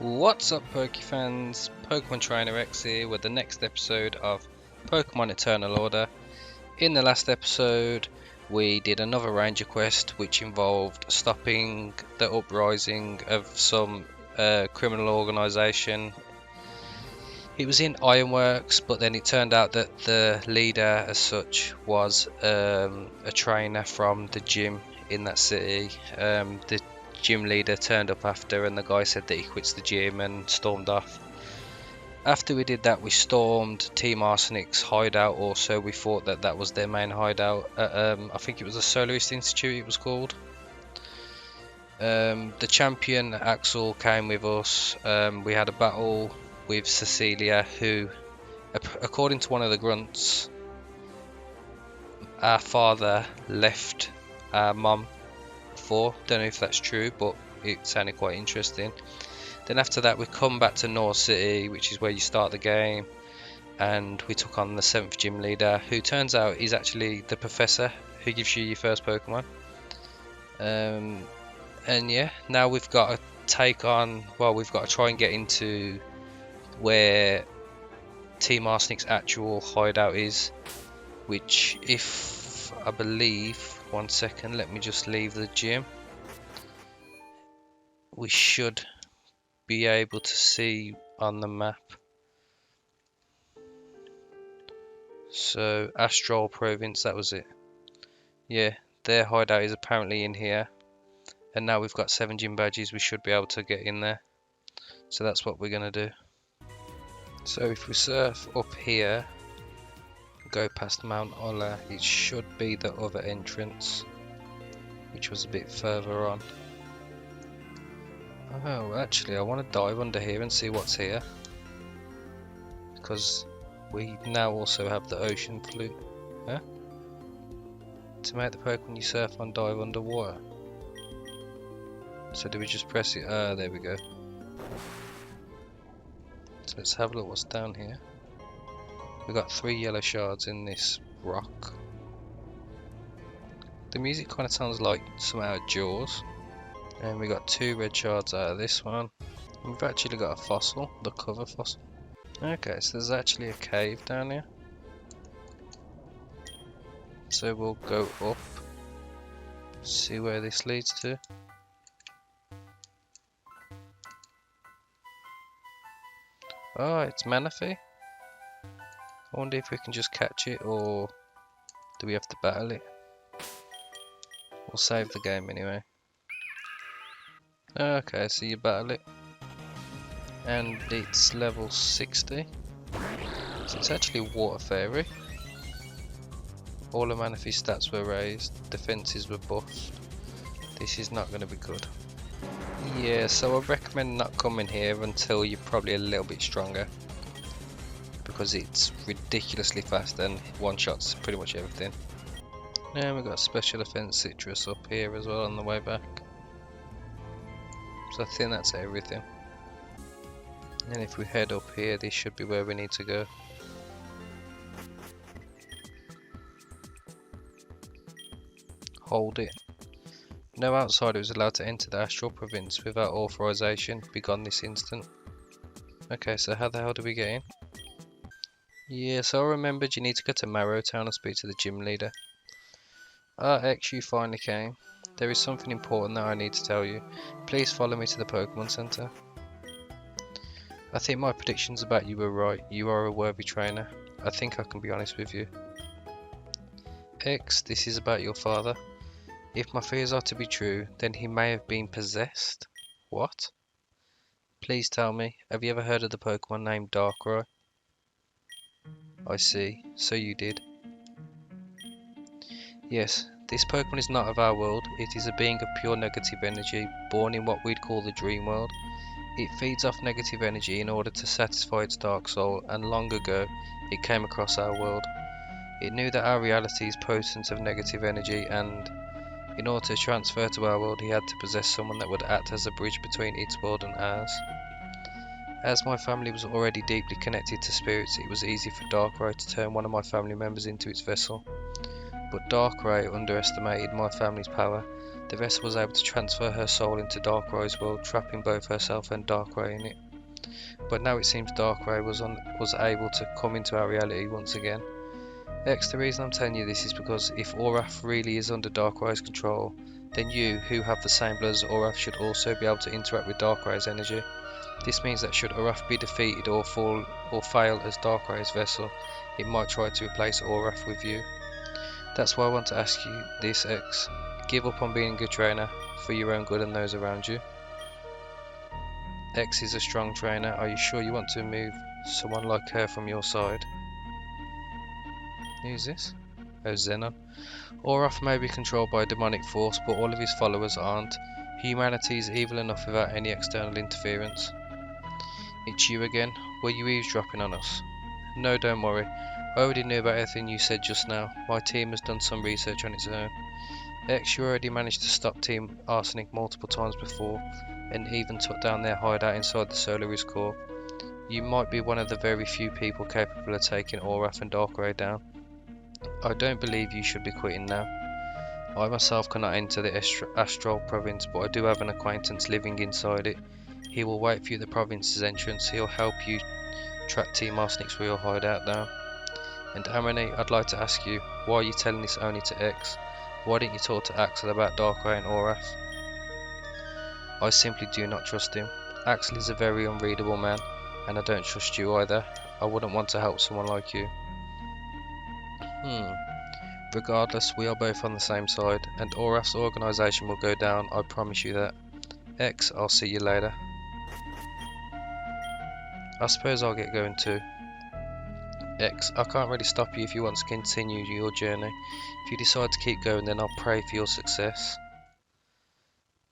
What's up, Poke fans? Pokemon Trainer X here with the next episode of Pokemon Eternal Order. In the last episode, we did another ranger quest which involved stopping the uprising of some criminal organisation. It was in Ironworks, but then it turned out that the leader as such was a trainer from the gym in that city. The gym leader turned up after, and the guy said that he quits the gym and stormed off. After we did that, we stormed Team Arsenic's hideout. Also, we thought that that was their main hideout. I think it was the Soloist Institute it was called. The champion Axel came with us. We had a battle with Celia, who, according to one of the grunts, our father left our mum for. Don't know if that's true, but it sounded quite interesting. Then after that, we come back to North City, which is where you start the game, and we took on the 7th gym leader, who turns out is actually the professor who gives you your first Pokemon. And yeah, now we've got to take on, well, we've got to try and get into where Team Arsenic's actual hideout is, which, if I believe, one second, let me just leave the gym, we should be able to see on the map. So Astral Province, that was it. Yeah, their hideout is apparently in here, and now we've got 7 gym badges, we should be able to get in there. So that's what we're gonna do. So if we surf up here, go past Mount Ola, it should be the other entrance, which was a bit further on. Oh, actually I want to dive under here and see what's here, because we now also have the ocean flute. Huh? To make the Pokemon you surf on dive underwater. So do we just press it? Ah, there we go. So let's have a look what's down here. We've got 3 yellow shards in this rock. The music kind of sounds like some out of Jaws. And we got 2 red shards out of this one. And we've actually got a fossil, the cover fossil. Okay, so there's actually a cave down here. So we'll go up, see where this leads to. Oh, it's Manaphy. I wonder if we can just catch it, or do we have to battle it? We'll save the game anyway. Okay, so you battle it. And it's level 60. So it's actually Water Fairy. All the Manaphy stats were raised, defenses were buffed. This is not going to be good. Yeah, so I recommend not coming here until you're probably a little bit stronger, because it's ridiculously fast and one-shots pretty much everything. And we've got Special Defense Citrus up here as well on the way back. So I think that's everything. And if we head up here, this should be where we need to go. Hold it. No outsider is allowed to enter the Astral Province without authorization. Begone this instant. Okay, so how the hell do we get in? Yeah, so I remembered you need to go to Marrow Town and speak to the gym leader. Ah, X, you finally came. There is something important that I need to tell you. Please follow me to the Pokemon Center. I think my predictions about you were right. You are a worthy trainer. I think I can be honest with you. X, this is about your father. If my fears are to be true, then he may have been possessed. What? Please tell me, have you ever heard of the Pokemon named Darkrai? I see, so you did. Yes, this Pokemon is not of our world. It is a being of pure negative energy, born in what we'd call the dream world. It feeds off negative energy in order to satisfy its dark soul, and long ago, it came across our world. It knew that our reality is potent of negative energy, and in order to transfer to our world, he had to possess someone that would act as a bridge between its world and ours. As my family was already deeply connected to spirits, it was easy for Darkrai to turn one of my family members into its vessel. But Darkrai underestimated my family's power, The vessel was able to transfer her soul into Darkray's world, trapping both herself and Darkray in it. But now it seems Darkray was able to come into our reality once again. X, the reason I'm telling you this is because if Oraf really is under Darkray's control, then you, who have the same blood as Oraf, should also be able to interact with Darkray's energy. This means that should Oraf be defeated or fail as Darkray's vessel, it might try to replace Oraf with you. That's why I want to ask you this, X. Give up on being a good trainer, for your own good and those around you. X is a strong trainer. Are you sure you want to move someone like her from your side? Who's this? Oh, Xenon. Oraf may be controlled by a demonic force, but all of his followers aren't. Humanity is evil enough without any external interference. It's you again. Were you eavesdropping on us? No, don't worry. I already knew about everything you said just now. My team has done some research on its own. X, you already managed to stop Team Arsenic multiple times before, and even took down their hideout inside the Solaris core. You might be one of the very few people capable of taking Oraf and Darkray down. I don't believe you should be quitting now. I myself cannot enter the Astral province, but I do have an acquaintance living inside it. He will wait for you at the province's entrance. He'll help you track Team Arsenic's real hideout down. And Amrani, I'd like to ask you, why are you telling this only to X? Why didn't you talk to Axel about Darkray and Oraf? I simply do not trust him. Axel is a very unreadable man, and I don't trust you either. I wouldn't want to help someone like you. Regardless, we are both on the same side, and Oraf's organisation will go down, I promise you that. X, I'll see you later. I suppose I'll get going too. X, I can't really stop you if you want to continue your journey. If you decide to keep going, then I'll pray for your success.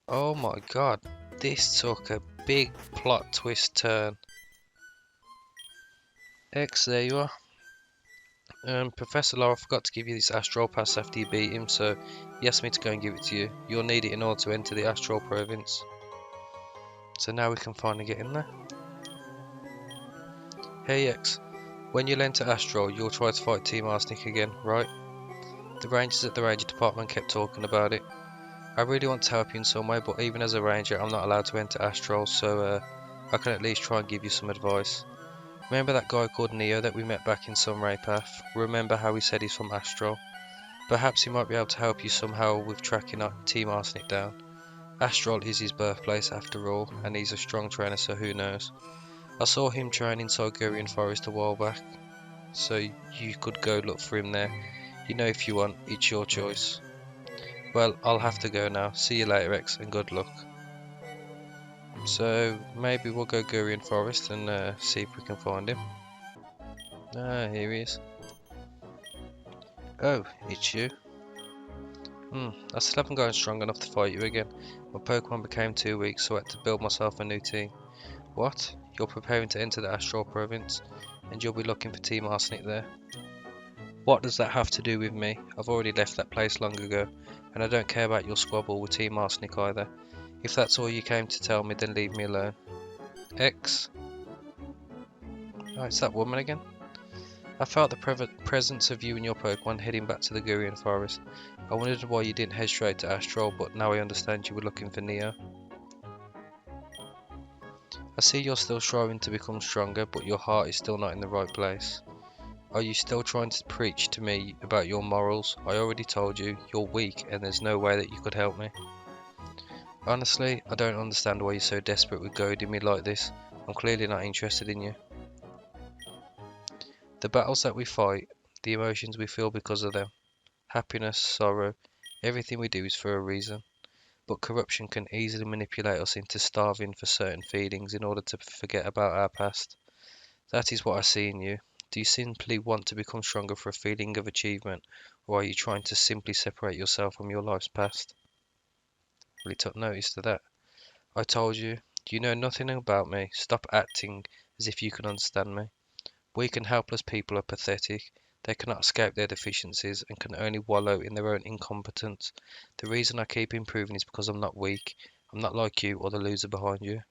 Oh my god, this took a big plot twist turn. X, there you are. Professor Lara forgot to give you this astral pass after you beat him, so he asked me to go and give it to you. You'll need it in order to enter the astral province. So now we can finally get in there. Hey X, when you'll enter astral, you'll try to fight Team Arsenic again, right? The rangers at the ranger department kept talking about it. I really want to help you in some way, but even as a ranger, I'm not allowed to enter astral, so I can at least try and give you some advice. Remember that guy called Neo that we met back in Sunray Path? Remember how he said he's from Astral? Perhaps he might be able to help you somehow with tracking Team Arsenic down. Astral is his birthplace after all, and he's a strong trainer, so who knows. I saw him train inside Gurian Forest a while back, so you could go look for him there. You know, if you want, it's your choice. Well, I'll have to go now. See you later, X, and good luck. So maybe we'll go Gurian Forest and see if we can find him. Ah, here he is. Oh, it's you. I still haven't gotten strong enough to fight you again. My Pokemon became too weak, so I had to build myself a new team. What? You're preparing to enter the Astral province, and you'll be looking for Team Arsenic there. What does that have to do with me? I've already left that place long ago, and I don't care about your squabble with Team Arsenic either. If that's all you came to tell me, then leave me alone. X? Oh, it's that woman again. I felt the presence of you and your Pokemon heading back to the Gurian Forest. I wondered why you didn't head straight to Astral, but now I understand you were looking for Neo. I see you're still striving to become stronger, but your heart is still not in the right place. Are you still trying to preach to me about your morals? I already told you, you're weak and there's no way that you could help me. Honestly, I don't understand why you're so desperate with goading me like this. I'm clearly not interested in you. The battles that we fight, the emotions we feel because of them, happiness, sorrow, everything we do is for a reason. But corruption can easily manipulate us into starving for certain feelings in order to forget about our past. That is what I see in you. Do you simply want to become stronger for a feeling of achievement, or are you trying to simply separate yourself from your life's past? Really took notice to that. I told you, you know nothing about me. Stop acting as if you can understand me. Weak and helpless people are pathetic. They cannot escape their deficiencies and can only wallow in their own incompetence. The reason I keep improving is because I'm not weak. I'm not like you or the loser behind you.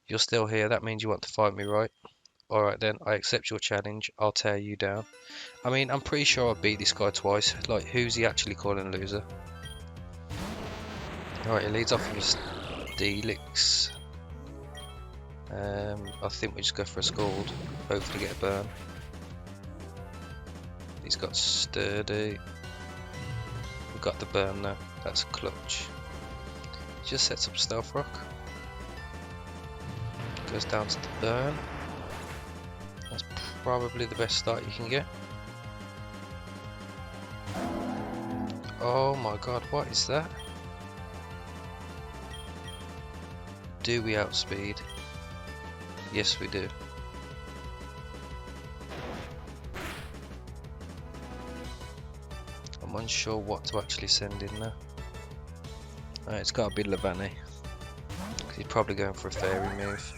You're still here, that means you want to fight me, right? Alright then, I accept your challenge. I'll tear you down. I mean, I'm pretty sure I beat this guy twice. Like, who's he actually calling a loser? Alright, he leads off with his Delix. I think we just go for a Scald. Hopefully get a burn. He's got Sturdy. We've got the burn now. That's clutch. He just sets up Stealth Rock. Goes down to the burn. That's probably the best start you can get. Oh my god, what is that? Do we outspeed? Yes, we do. I'm unsure what to actually send in there. It's got to be Levani. He's probably going for a fairy move.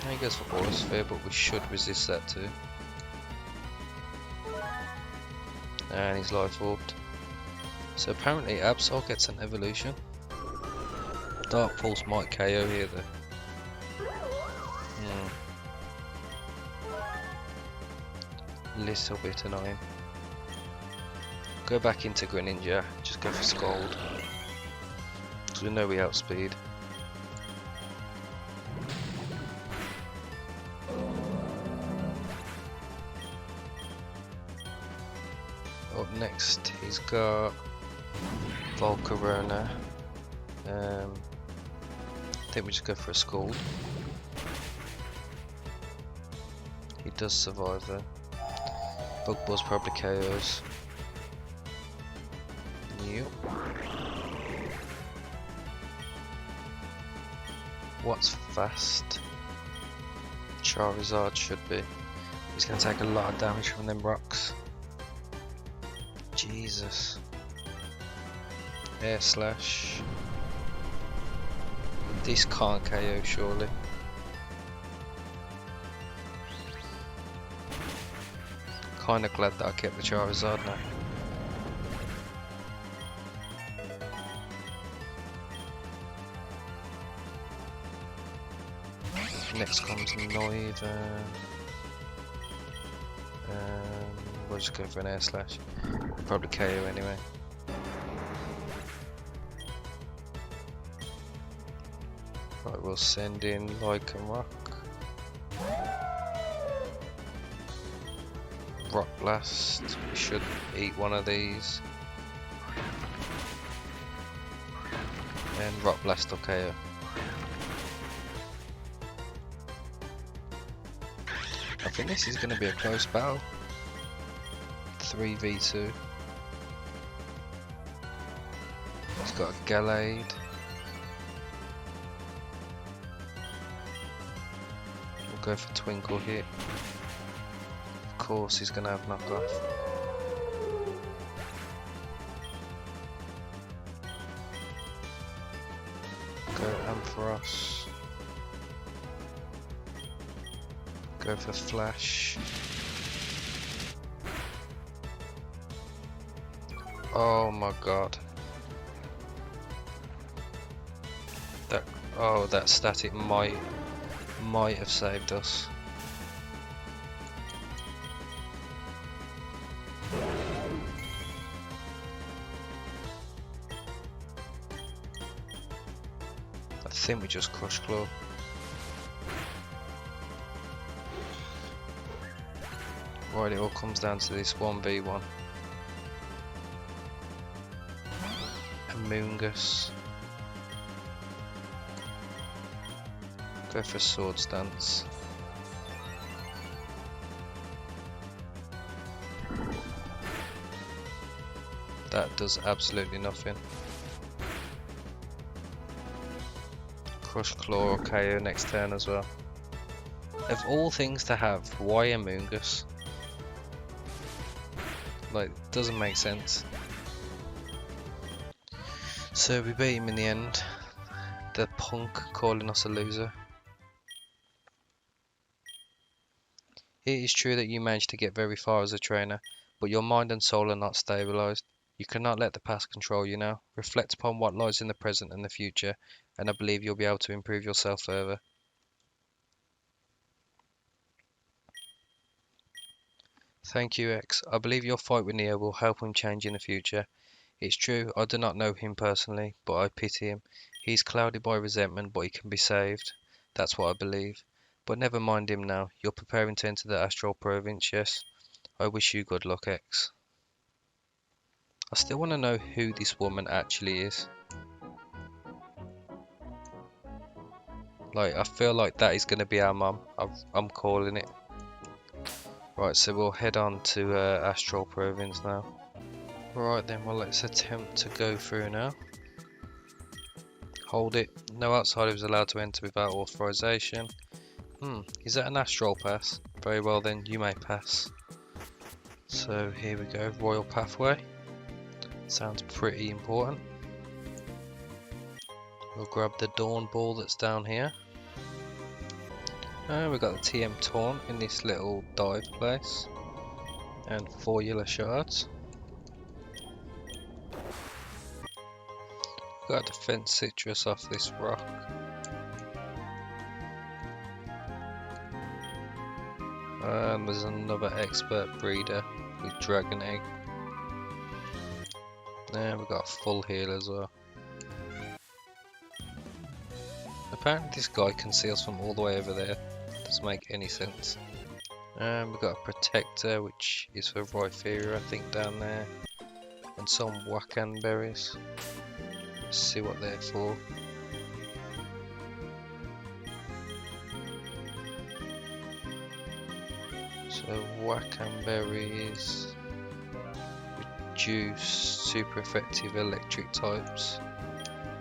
He goes for Aura Sphere, but we should resist that too. And he's life orbed. So apparently Absol gets an evolution. Dark Pulse might KO here though. Little bit annoying. Go back into Greninja, just go for Scald. Because we know we outspeed. Up next he's got Volcarona. I think we just go for a Scald. He does survive though. Bug Buzz probably KOs. Yep. What's fast? Charizard should be. He's going to take a lot of damage from them rocks. Jesus. Air Slash. This can't KO surely. Kinda glad that I kept the Charizard now. Next comes Noivern. We'll just go for an Air Slash. Probably KO anyway. Right, we'll send in Lycan Rock. Rock Blast. We should eat one of these. And Rock Blast will KO. I think this is going to be a close battle. 3v2. He's got a Gallade. We'll go for Twinkle here. Of course he's going to have knockoff. Go Ampharos. Go for Flash. Oh my god. That static might have saved us. I think we just Crush Claw. Right, it all comes down to this 1v1. Amoonguss. Go for Swords Dance. That does absolutely nothing. Crush Claw or KO next turn as well. Of all things to have, why Amoonguss? Like, doesn't make sense. So we beat him in the end. The punk calling us a loser. It is true that you managed to get very far as a trainer, but your mind and soul are not stabilized. You cannot let the past control you now. Reflect upon what lies in the present and the future, and I believe you'll be able to improve yourself further. Thank you, X. I believe your fight with Neo will help him change in the future. It's true, I do not know him personally, but I pity him. He's clouded by resentment, but he can be saved. That's what I believe. But never mind him now. You're preparing to enter the astral province, yes? I wish you good luck, X. I still want to know who this woman actually is. Like, I feel like that is going to be our mum. I'm calling it. Right, so we'll head on to astral province now. Right then, well, let's attempt to go through now. Hold it. No outsider is allowed to enter without authorization. Is that an astral pass? Very well then, you may pass. So here we go, royal pathway. Sounds pretty important. We'll grab the dawn ball that's down here. We've got the TM taunt in this little dive place. And 4 yellow shards. Got a defense citrus off this rock. And there's another expert breeder with dragon egg. And we've got a full heal as well. Apparently this guy can see us from all the way over there. Doesn't make any sense. And we've got a protector, which is for Rhypheria, I think, down there. And some wakan berries. Let's see what they're for. So wakan berries reduce super effective electric types.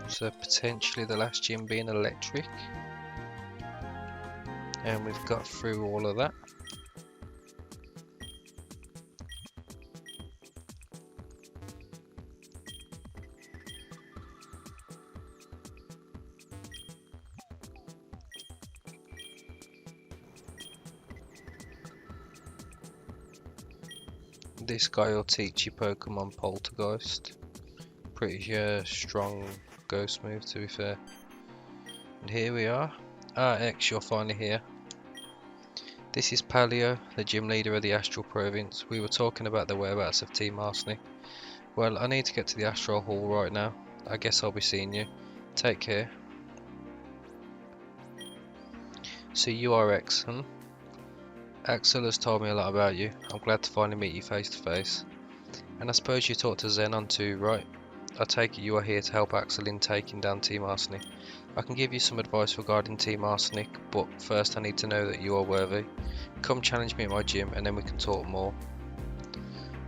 So potentially the last gym being electric. And we've got through all of that. This guy will teach you Pokemon Poltergeist. Pretty strong ghost move, to be fair. And here we are. X, you're finally here. This is Paleo, the gym leader of the Astral Province. We were talking about the whereabouts of Team Arsenic. Well, I need to get to the Astral Hall right now. I guess I'll be seeing you. Take care. So you are X, Axel has told me a lot about you. I'm glad to finally meet you face to face. And I suppose you talked to Xenon too, right? I take it you are here to help Axel in taking down Team Arsenic. I can give you some advice regarding Team Arsenic, but first I need to know that you are worthy. Come challenge me at my gym and then we can talk more.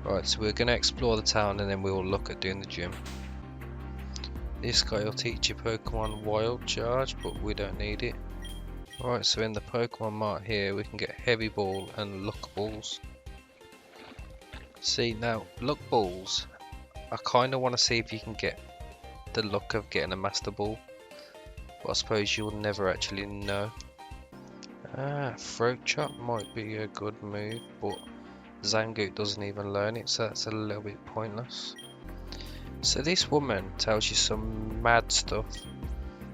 Right, so we're going to explore the town and then we will look at doing the gym. This guy will teach you Pokemon Wild Charge, but we don't need it. Right, so in the Pokemon Mart here we can get Heavy Ball and Luck Balls. See, now, Luck Balls, I kind of want to see if you can get the luck of getting a Master Ball. But I suppose you'll never actually know. Throat Chop might be a good move, but Zangoot doesn't even learn it, so that's a little bit pointless. So this woman tells you some mad stuff.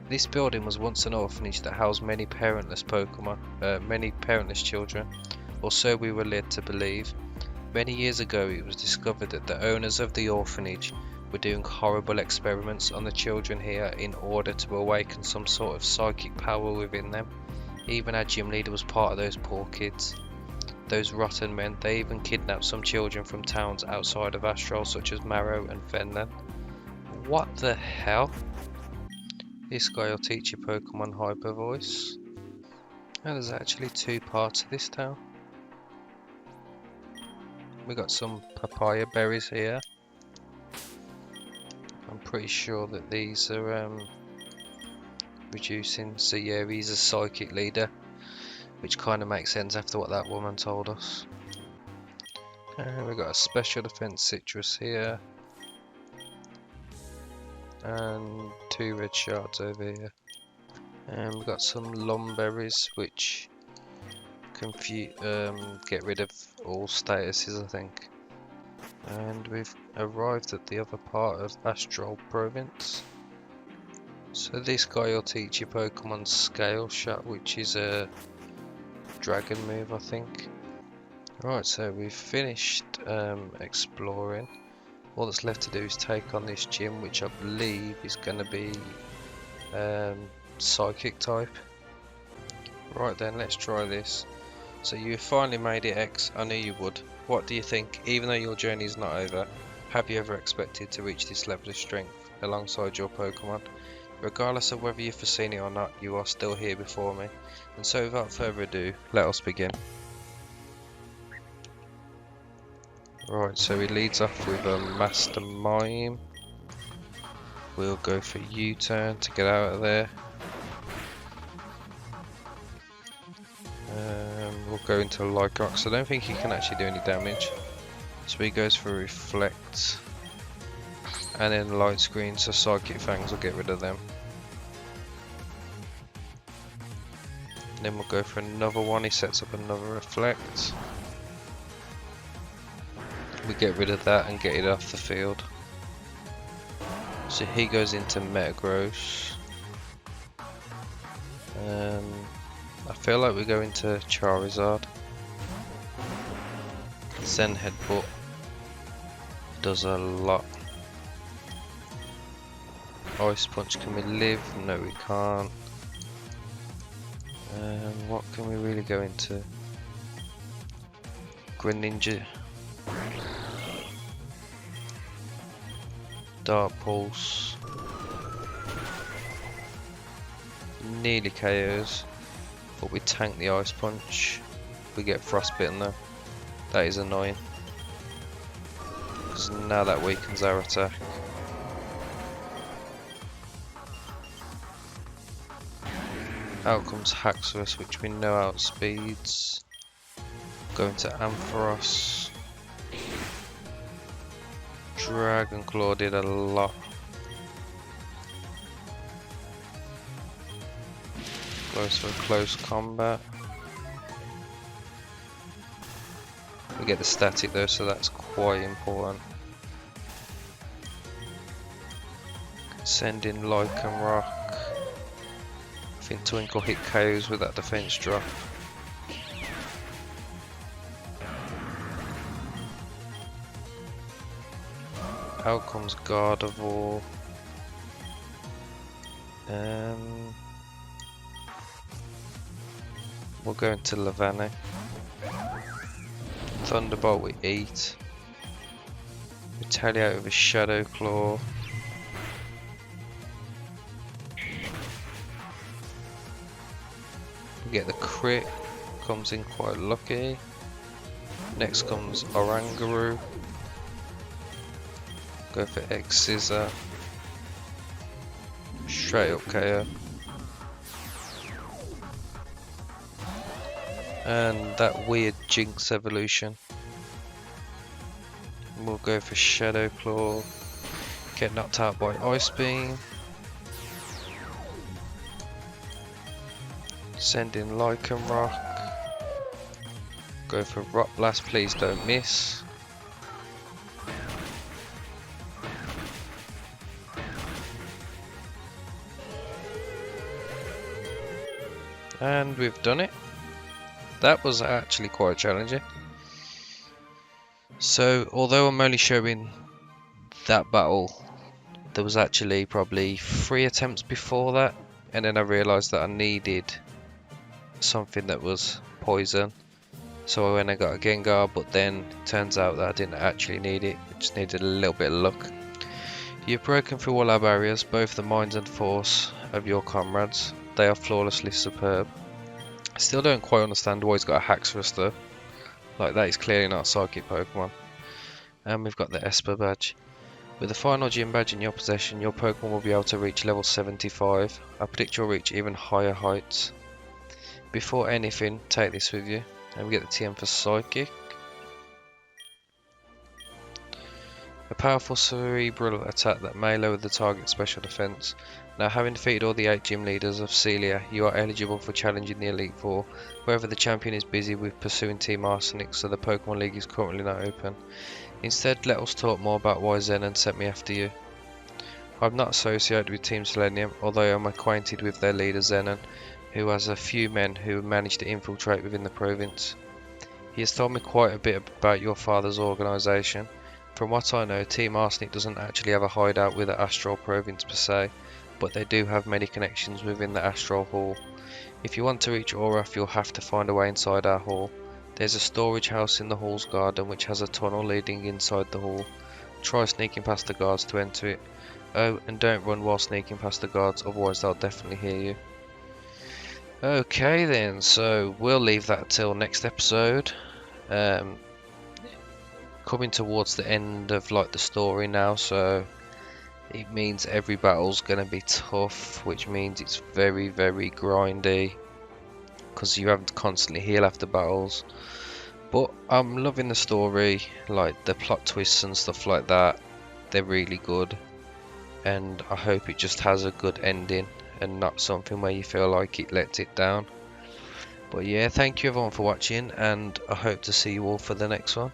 This building was once an orphanage that housed many parentless children, or so we were led to believe. Many years ago it was discovered that the owners of the orphanage were doing horrible experiments on the children here in order to awaken some sort of psychic power within them. Even our gym leader was part of those poor kids. Those rotten men, they even kidnapped some children from towns outside of Astral such as Marrow and Fenland. What the hell? This guy will teach you Pokemon Hyper Voice. And there's actually 2 parts of this town. We got some papaya berries here. I'm pretty sure that these are reducing. So yeah, he's a psychic leader, which kind of makes sense after what that woman told us. And we've got a special defense citrus here. And 2 red shards over here. And we've got some lumberries, which can get rid of all statuses, I think. And we've arrived at the other part of Astral Province. So this guy will teach you Pokemon Scale Shot, which is a dragon move, I think. Right, so we've finished exploring. All that's left to do is take on this gym, which I believe is going to be psychic type. Right then, let's try this. So you finally made it, X. I knew you would. What do you think? Even though your journey is not over, have you ever expected to reach this level of strength alongside your Pokemon? Regardless of whether you've foreseen it or not, you are still here before me. And so without further ado, let us begin. Right, so he leads off with a Master Mime. We'll go for U-turn to get out of there. We'll go into Lycanroc, so I don't think he can actually do any damage. So he goes for Reflect. And then Light Screen, so Psychic Fangs will get rid of them. And then we'll go for another one, he sets up another Reflect. We get rid of that and get it off the field. So he goes into Metagross. I feel like we go into Charizard. Zen Headbutt does a lot. Ice Punch, can we live? No, we can't. What can we really go into? Greninja. Dark Pulse. Nearly KOs. But we tank the Ice Punch. We get Frostbitten though. That is annoying. Because now that weakens our attack. Out comes Haxorus, which we know outspeeds. Going to Ampharos. Dragon Claw did a lot. Goes for close combat. We get the static though, so that's quite important. Send in Lycanroc. I think Twinkle hit KOs with that defense drop. Out comes Gardevoir. We'll go into Lavana. Thunderbolt we eat. Retaliate with a Shadow Claw. We get the crit. Comes in quite lucky. Next comes Oranguru. Go for X Scissor. Straight up KO. And that weird Jinx evolution. We'll go for Shadow Claw. Get knocked out by Ice Beam. Send in Lycanroc. Go for Rock Blast, please don't miss. And we've done it. That was actually quite challenging. So, although I'm only showing that battle, there was actually probably 3 attempts before that, and then I realised that I needed something that was poison. So I went and got a Gengar, but then it turns out that I didn't actually need it. I just needed a little bit of luck. You've broken through all our barriers, both the minds and force of your comrades. They are flawlessly superb. I still don't quite understand why he's got a Haxorus though. Like, that is clearly not a Psychic Pokemon. And we've got the Esper badge. With the final gym badge in your possession, your Pokemon will be able to reach level 75. I predict you'll reach even higher heights. Before anything, take this with you. And we get the TM for Psychic. A powerful cerebral attack that may lower the target's special defense. Now, having defeated all the 8 gym leaders of Celia, you are eligible for challenging the Elite Four. However, the champion is busy with pursuing Team Arsenic, so the Pokemon League is currently not open. Instead, let us talk more about why Zenon sent me after you. I'm not associated with Team Selenium, although I'm acquainted with their leader Zenon, who has a few men who managed to infiltrate within the province. He has told me quite a bit about your father's organisation. From what I know, Team Arsenic doesn't actually have a hideout with the Astral Province per se, but they do have many connections within the Astral Hall. If you want to reach Oraf, you'll have to find a way inside our hall. There's a storage house in the hall's garden which has a tunnel leading inside the hall. Try sneaking past the guards to enter it. Oh, and don't run while sneaking past the guards, otherwise they'll definitely hear you. Okay then, so we'll leave that till next episode. Coming towards the end of like the story now, so it means every battle's gonna be tough, which means it's very grindy because you have to constantly heal after battles. But I'm loving the story, like the plot twists and stuff like that. They're really good, and I hope it just has a good ending and not something where you feel like it lets it down. But yeah, thank you everyone for watching, and I hope to see you all for the next one.